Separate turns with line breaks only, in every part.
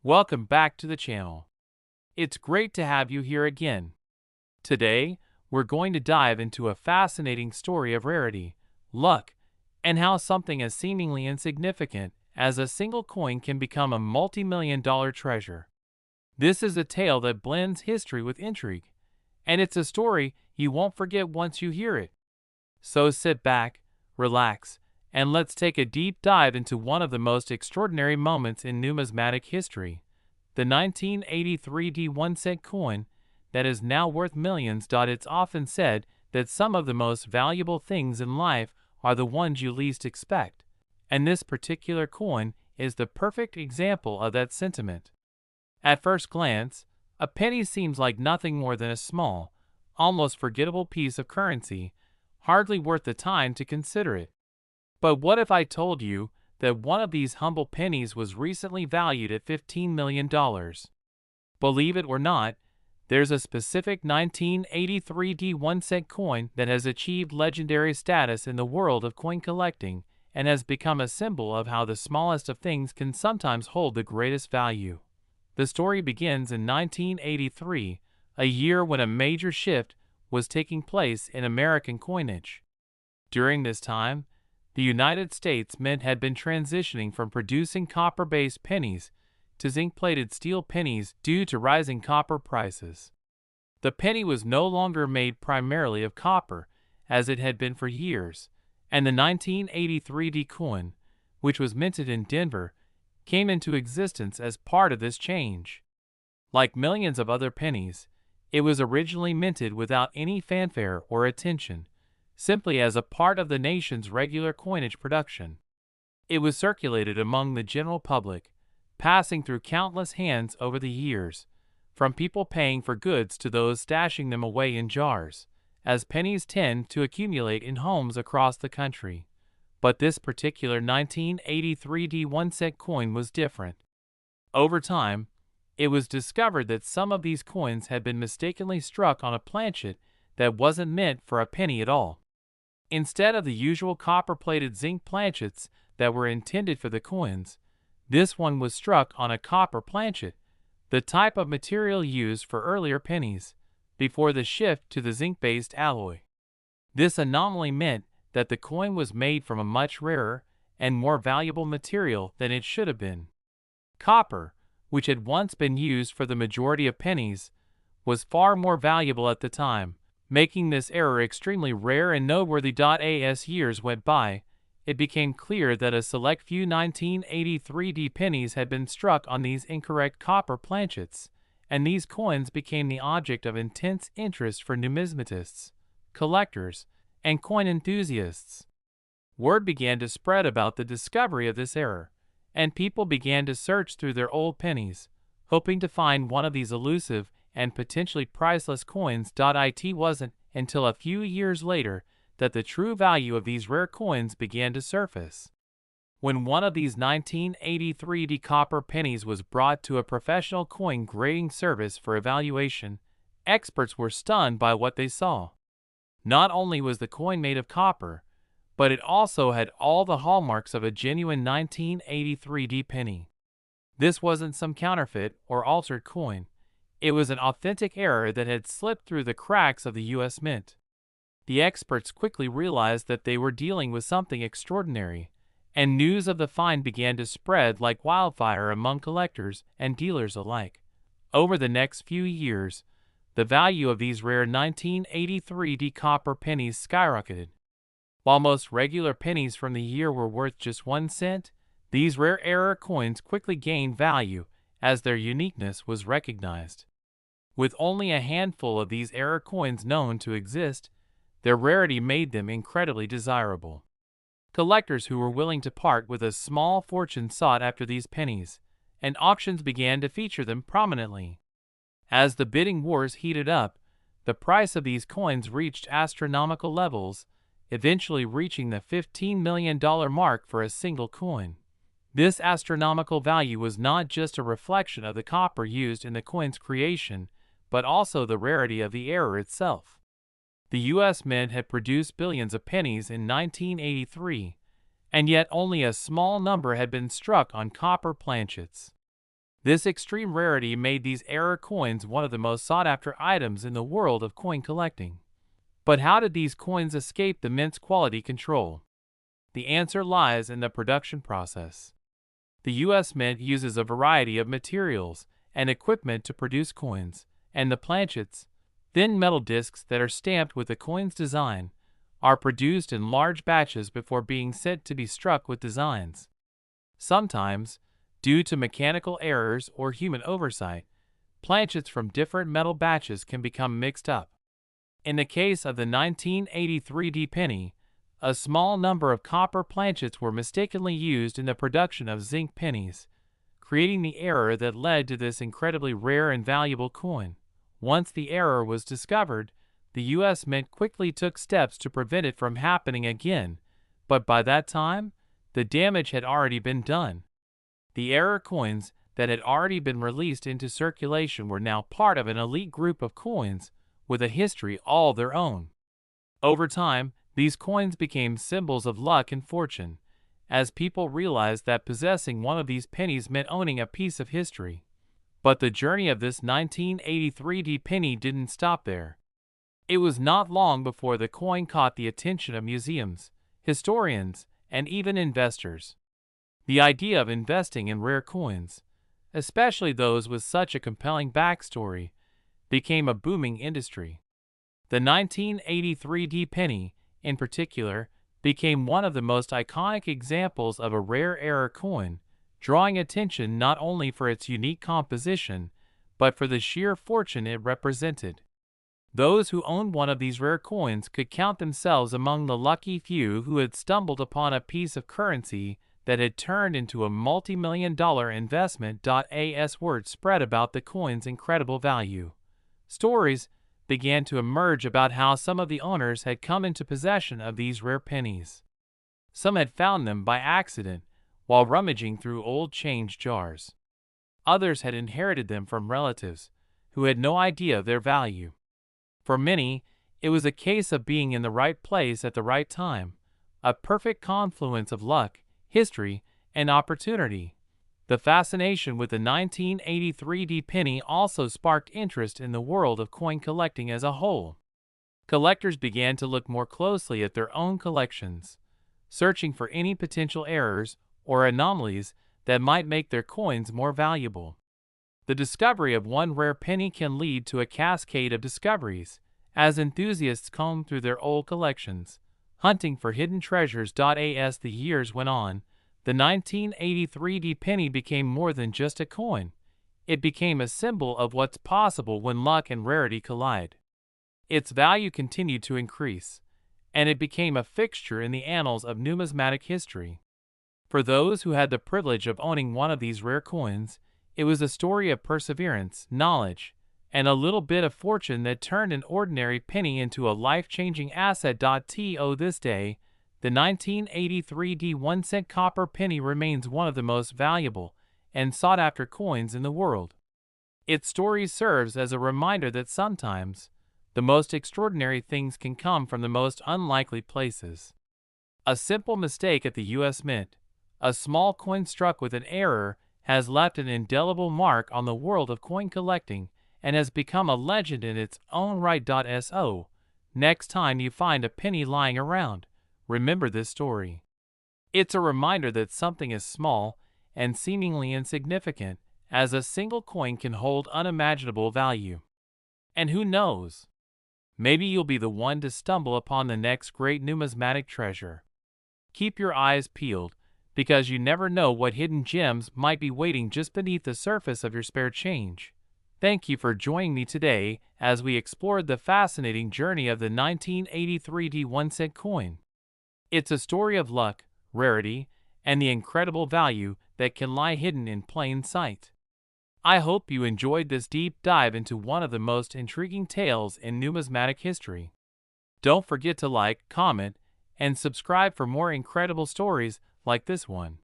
Welcome back to the channel. It's great to have you here again. Today, we're going to dive into a fascinating story of rarity, luck, and how something as seemingly insignificant as a single coin can become a multi-million-dollar treasure. This is a tale that blends history with intrigue, and it's a story you won't forget once you hear it. So sit back, relax, and let's take a deep dive into one of the most extraordinary moments in numismatic history, the 1983 D1 cent coin that is now worth millions. It's often said that some of the most valuable things in life are the ones you least expect, and this particular coin is the perfect example of that sentiment. At first glance, a penny seems like nothing more than a small, almost forgettable piece of currency, hardly worth the time to consider it. But what if I told you that one of these humble pennies was recently valued at $15 million? Believe it or not, there's a specific 1983 D1 cent coin that has achieved legendary status in the world of coin collecting and has become a symbol of how the smallest of things can sometimes hold the greatest value. The story begins in 1983, a year when a major shift was taking place in American coinage. During this time, the United States Mint had been transitioning from producing copper-based pennies to zinc-plated steel pennies due to rising copper prices. The penny was no longer made primarily of copper, as it had been for years, and the 1983 D coin, which was minted in Denver, came into existence as part of this change. Like millions of other pennies, it was originally minted without any fanfare or attention, simply as a part of the nation's regular coinage production. It was circulated among the general public, passing through countless hands over the years, from people paying for goods to those stashing them away in jars, as pennies tend to accumulate in homes across the country. But this particular 1983 D1 cent coin was different. Over time, it was discovered that some of these coins had been mistakenly struck on a planchet that wasn't meant for a penny at all. Instead of the usual copper-plated zinc planchets that were intended for the coins, this one was struck on a copper planchet, the type of material used for earlier pennies, before the shift to the zinc-based alloy. This anomaly meant that the coin was made from a much rarer and more valuable material than it should have been. Copper, which had once been used for the majority of pennies, was far more valuable at the time, making this error extremely rare and noteworthy. As years went by, it became clear that a select few 1983 D pennies had been struck on these incorrect copper planchets, and these coins became the object of intense interest for numismatists, collectors, and coin enthusiasts. Word began to spread about the discovery of this error, and people began to search through their old pennies, hoping to find one of these elusive and potentially priceless coins. It wasn't until a few years later that the true value of these rare coins began to surface. When one of these 1983 D copper pennies was brought to a professional coin grading service for evaluation, experts were stunned by what they saw. Not only was the coin made of copper, but it also had all the hallmarks of a genuine 1983 D penny. This wasn't some counterfeit or altered coin. It was an authentic error that had slipped through the cracks of the U.S. Mint. The experts quickly realized that they were dealing with something extraordinary, and news of the find began to spread like wildfire among collectors and dealers alike. Over the next few years, the value of these rare 1983 D copper pennies skyrocketed. While most regular pennies from the year were worth just 1 cent, these rare error coins quickly gained value as their uniqueness was recognized. With only a handful of these error coins known to exist, their rarity made them incredibly desirable. Collectors who were willing to part with a small fortune sought after these pennies, and auctions began to feature them prominently. As the bidding wars heated up, the price of these coins reached astronomical levels, eventually reaching the $15 million mark for a single coin. This astronomical value was not just a reflection of the copper used in the coin's creation, but also the rarity of the error itself. The U.S. Mint had produced billions of pennies in 1983, and yet only a small number had been struck on copper planchets. This extreme rarity made these error coins one of the most sought-after items in the world of coin collecting. But how did these coins escape the mint's quality control? The answer lies in the production process. The U.S. Mint uses a variety of materials and equipment to produce coins, and the planchets, thin metal discs that are stamped with the coin's design, are produced in large batches before being sent to be struck with designs. Sometimes, due to mechanical errors or human oversight, planchets from different metal batches can become mixed up. In the case of the 1983 penny, a small number of copper planchets were mistakenly used in the production of zinc pennies, creating the error that led to this incredibly rare and valuable coin. Once the error was discovered, the U.S. Mint quickly took steps to prevent it from happening again, but by that time, the damage had already been done. The error coins that had already been released into circulation were now part of an elite group of coins with a history all their own. Over time, these coins became symbols of luck and fortune, as people realized that possessing one of these pennies meant owning a piece of history. But the journey of this 1983 penny didn't stop there. It was not long before the coin caught the attention of museums, historians, and even investors. The idea of investing in rare coins, especially those with such a compelling backstory, became a booming industry. The 1983 penny, in particular, became one of the most iconic examples of a rare error coin, drawing attention not only for its unique composition, but for the sheer fortune it represented. Those who owned one of these rare coins could count themselves among the lucky few who had stumbled upon a piece of currency that had turned into a multi-million-dollar investment. As word spread about the coin's incredible value, stories began to emerge about how some of the owners had come into possession of these rare pennies. Some had found them by accident while rummaging through old change jars. Others had inherited them from relatives who had no idea of their value. For many, it was a case of being in the right place at the right time, a perfect confluence of luck, history, and opportunity. The fascination with the 1983 penny also sparked interest in the world of coin collecting as a whole. Collectors began to look more closely at their own collections, searching for any potential errors or anomalies that might make their coins more valuable. The discovery of one rare penny can lead to a cascade of discoveries, as enthusiasts comb through their old collections, hunting for hidden treasures. As the years went on, the 1983 penny became more than just a coin. It became a symbol of what's possible when luck and rarity collide. Its value continued to increase, and it became a fixture in the annals of numismatic history. For those who had the privilege of owning one of these rare coins, it was a story of perseverance, knowledge, and a little bit of fortune that turned an ordinary penny into a life-changing asset. To this day, the 1983 1-cent copper penny remains one of the most valuable and sought-after coins in the world. Its story serves as a reminder that sometimes the most extraordinary things can come from the most unlikely places. A simple mistake at the U.S. Mint, a small coin struck with an error, has left an indelible mark on the world of coin collecting and has become a legend in its own right. So, next time you find a penny lying around, remember this story. It's a reminder that something as small and seemingly insignificant as a single coin can hold unimaginable value. And who knows? Maybe you'll be the one to stumble upon the next great numismatic treasure. Keep your eyes peeled, because you never know what hidden gems might be waiting just beneath the surface of your spare change. Thank you for joining me today as we explored the fascinating journey of the 1983 1-cent coin. It's a story of luck, rarity, and the incredible value that can lie hidden in plain sight. I hope you enjoyed this deep dive into one of the most intriguing tales in numismatic history. Don't forget to like, comment, and subscribe for more incredible stories like this one.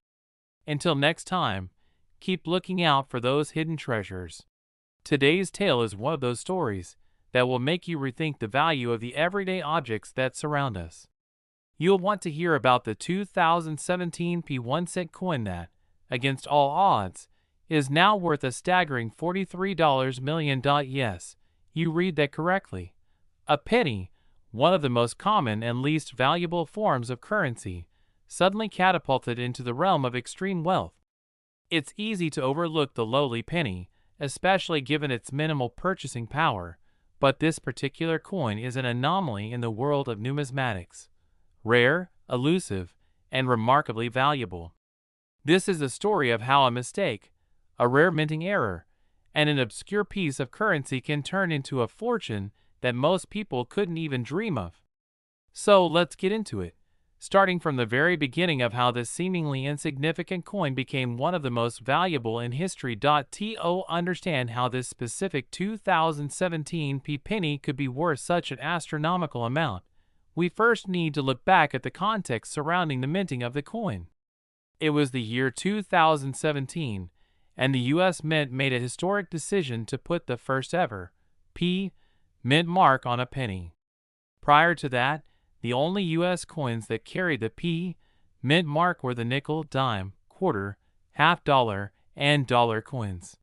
Until next time, keep looking out for those hidden treasures. Today's tale is one of those stories that will make you rethink the value of the everyday objects that surround us. You'll want to hear about the 2017 1-cent coin that, against all odds, is now worth a staggering $43 million. Yes, you read that correctly. A penny, one of the most common and least valuable forms of currency, suddenly catapulted into the realm of extreme wealth. It's easy to overlook the lowly penny, especially given its minimal purchasing power, but this particular coin is an anomaly in the world of numismatics. Rare, elusive, and remarkably valuable. This is the story of how a mistake, a rare minting error, and an obscure piece of currency can turn into a fortune that most people couldn't even dream of. So let's get into it, starting from the very beginning of how this seemingly insignificant coin became one of the most valuable in history. To understand how this specific 2017 penny could be worth such an astronomical amount, we first need to look back at the context surrounding the minting of the coin. It was the year 2017, and the U.S. Mint made a historic decision to put the first ever Mint mark on a penny. Prior to that, the only U.S. coins that carried the Mint mark were the nickel, dime, quarter, half dollar, and dollar coins.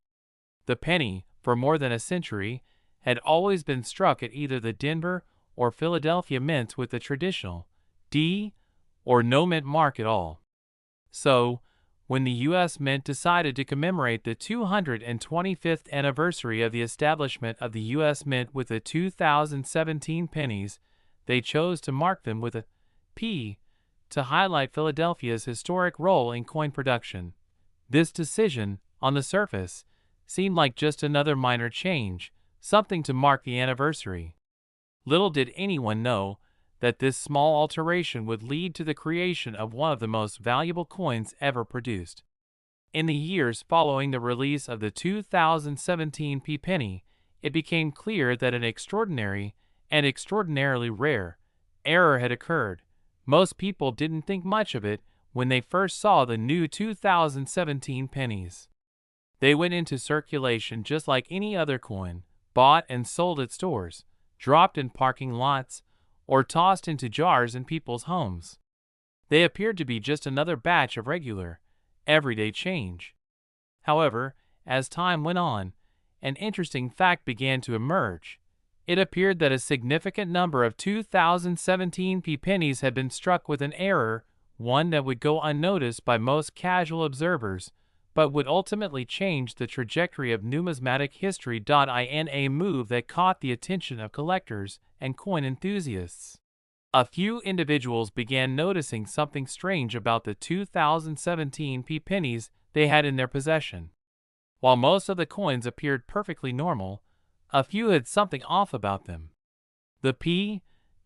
The penny, for more than a century, had always been struck at either the Denver or Philadelphia mints with the traditional D or no mint mark at all. So, when the U.S. Mint decided to commemorate the 225th anniversary of the establishment of the U.S. Mint with the 2017 pennies, they chose to mark them with a P to highlight Philadelphia's historic role in coin production. This decision, on the surface, seemed like just another minor change, something to mark the anniversary. Little did anyone know that this small alteration would lead to the creation of one of the most valuable coins ever produced. In the years following the release of the 2017 penny, it became clear that an extraordinary and extraordinarily rare error had occurred. Most people didn't think much of it when they first saw the new 2017 pennies. They went into circulation just like any other coin, bought and sold at stores, dropped in parking lots, or tossed into jars in people's homes. They appeared to be just another batch of regular, everyday change. However, as time went on, an interesting fact began to emerge. It appeared that a significant number of 2017 pennies had been struck with an error, one that would go unnoticed by most casual observers, but would ultimately change the trajectory of numismatic history. In a move that caught the attention of collectors and coin enthusiasts. A few individuals began noticing something strange about the 2017 pennies they had in their possession. While most of the coins appeared perfectly normal, a few had something off about them. The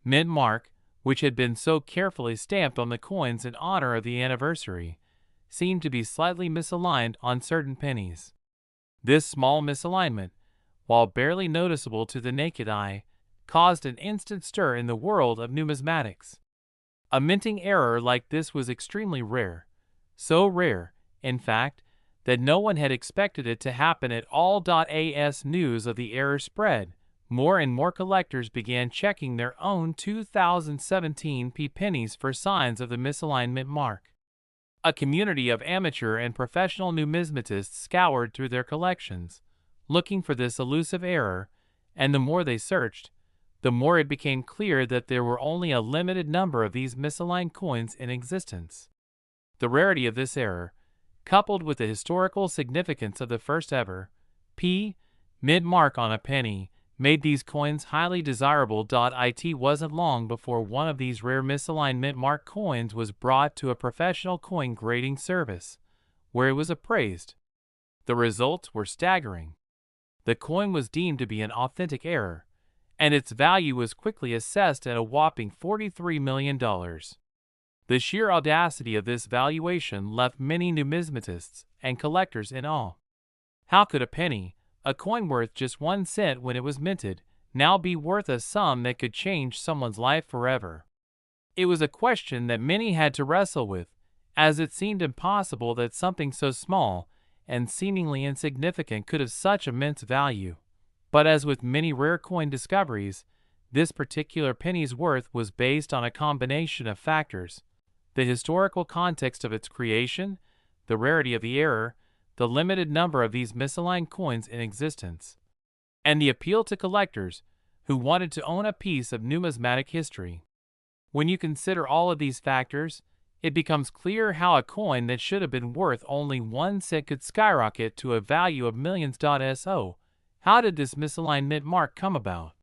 Mint mark, which had been so carefully stamped on the coins in honor of the anniversary, seemed to be slightly misaligned on certain pennies. This small misalignment, while barely noticeable to the naked eye, caused an instant stir in the world of numismatics. A minting error like this was extremely rare, so rare, in fact, that no one had expected it to happen at all. As news of the error spread, more and more collectors began checking their own 2017 pennies for signs of the misalignment mark. A community of amateur and professional numismatists scoured through their collections, looking for this elusive error, and the more they searched, the more it became clear that there were only a limited number of these misaligned coins in existence. The rarity of this error, coupled with the historical significance of the first ever Mint mark on a penny, made these coins highly desirable. It wasn't long before one of these rare misaligned mint mark coins was brought to a professional coin grading service, where it was appraised. The results were staggering. The coin was deemed to be an authentic error, and its value was quickly assessed at a whopping $43 million. The sheer audacity of this valuation left many numismatists and collectors in awe. How could a penny, a coin worth just 1 cent when it was minted, now be worth a sum that could change someone's life forever? It was a question that many had to wrestle with, as it seemed impossible that something so small and seemingly insignificant could have such immense value. But as with many rare coin discoveries, this particular penny's worth was based on a combination of factors: the historical context of its creation, the rarity of the error, the limited number of these misaligned coins in existence, and the appeal to collectors who wanted to own a piece of numismatic history. When you consider all of these factors, it becomes clear how a coin that should have been worth only 1 cent could skyrocket to a value of millions. So, how did this misaligned mint mark come about?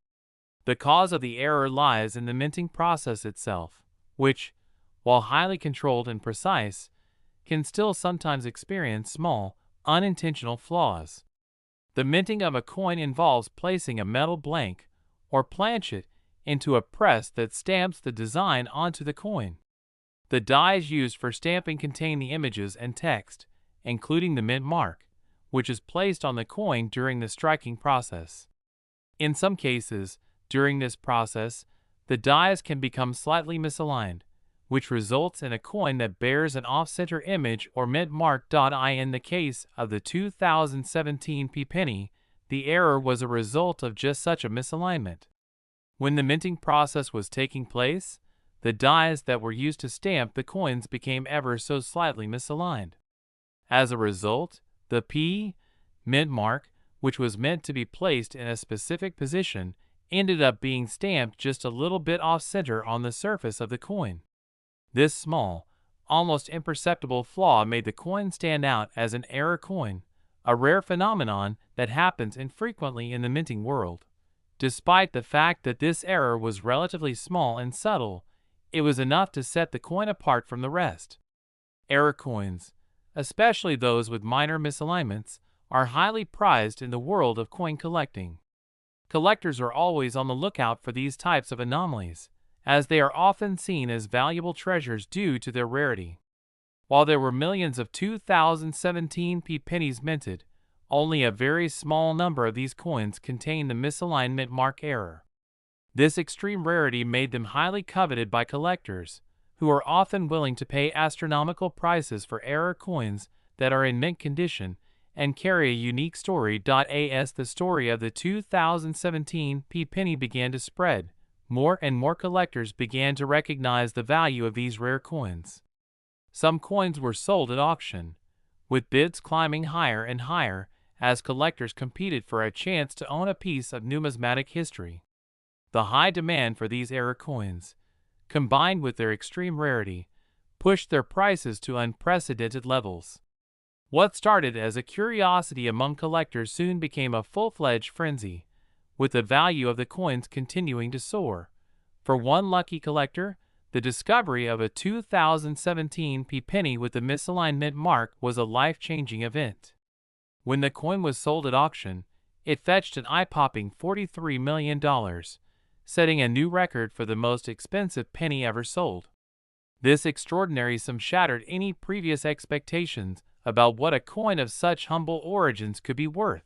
The cause of the error lies in the minting process itself, which, while highly controlled and precise, can still sometimes experience small, unintentional flaws. The minting of a coin involves placing a metal blank, or planchet, into a press that stamps the design onto the coin. The dies used for stamping contain the images and text, including the mint mark, which is placed on the coin during the striking process. In some cases, during this process, the dies can become slightly misaligned, which results in a coin that bears an off-center image or mint mark. In the case of the 2017 p-penny, the error was a result of just such a misalignment. When the minting process was taking place, the dies that were used to stamp the coins became ever so slightly misaligned. As a result, the mint mark, which was meant to be placed in a specific position, ended up being stamped just a little bit off-center on the surface of the coin. This small, almost imperceptible flaw made the coin stand out as an error coin, a rare phenomenon that happens infrequently in the minting world. Despite the fact that this error was relatively small and subtle, it was enough to set the coin apart from the rest. Error coins, especially those with minor misalignments, are highly prized in the world of coin collecting. Collectors are always on the lookout for these types of anomalies, as they are often seen as valuable treasures due to their rarity. While there were millions of 2017 p-pennies minted, only a very small number of these coins contain the misaligned mint mark error. This extreme rarity made them highly coveted by collectors, who are often willing to pay astronomical prices for error coins that are in mint condition and carry a unique story. As the story of the 2017 p-penny began to spread, more and more collectors began to recognize the value of these rare coins. Some coins were sold at auction, with bids climbing higher and higher as collectors competed for a chance to own a piece of numismatic history. The high demand for these error coins, combined with their extreme rarity, pushed their prices to unprecedented levels. What started as a curiosity among collectors soon became a full-fledged frenzy, with the value of the coins continuing to soar. For one lucky collector, the discovery of a 2017 p-penny with the misaligned mint mark was a life-changing event. When the coin was sold at auction, it fetched an eye-popping $43 million, setting a new record for the most expensive penny ever sold. This extraordinary sum shattered any previous expectations about what a coin of such humble origins could be worth.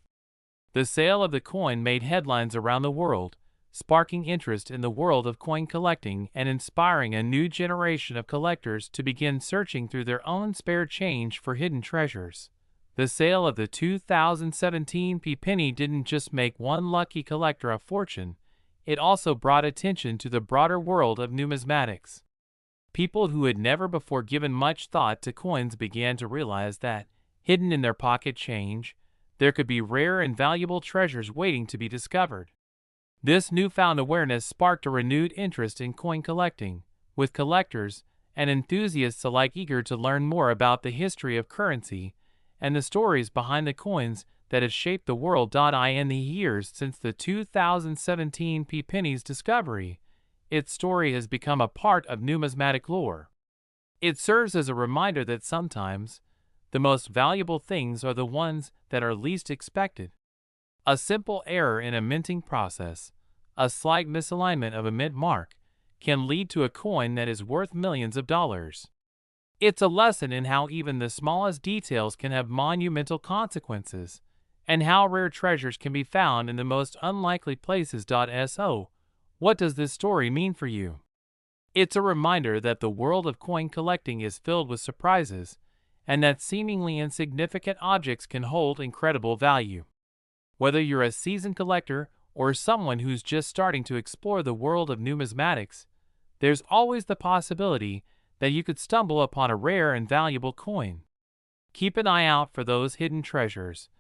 The sale of the coin made headlines around the world, sparking interest in the world of coin collecting and inspiring a new generation of collectors to begin searching through their own spare change for hidden treasures. The sale of the 2017 p-penny didn't just make one lucky collector a fortune, it also brought attention to the broader world of numismatics. People who had never before given much thought to coins began to realize that, hidden in their pocket change, there could be rare and valuable treasures waiting to be discovered. This newfound awareness sparked a renewed interest in coin collecting, with collectors and enthusiasts alike eager to learn more about the history of currency and the stories behind the coins that have shaped the world. In the years since the 2017 p-penny's discovery, its story has become a part of numismatic lore. It serves as a reminder that sometimes, the most valuable things are the ones that are least expected. A simple error in a minting process, a slight misalignment of a mint mark, can lead to a coin that is worth millions of dollars. It's a lesson in how even the smallest details can have monumental consequences, and how rare treasures can be found in the most unlikely places. So, what does this story mean for you? It's a reminder that the world of coin collecting is filled with surprises, and that seemingly insignificant objects can hold incredible value. Whether you're a seasoned collector or someone who's just starting to explore the world of numismatics, there's always the possibility that you could stumble upon a rare and valuable coin. Keep an eye out for those hidden treasures.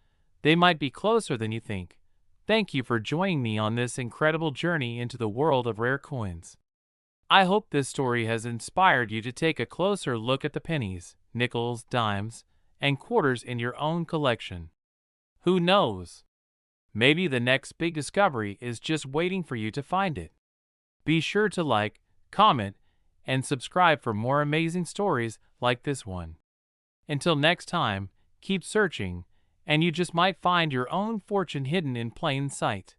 They might be closer than you think. Thank you for joining me on this incredible journey into the world of rare coins. I hope this story has inspired you to take a closer look at the pennies, nickels, dimes, and quarters in your own collection. Who knows? Maybe the next big discovery is just waiting for you to find it. Be sure to like, comment, and subscribe for more amazing stories like this one. Until next time, keep searching, and you just might find your own fortune hidden in plain sight.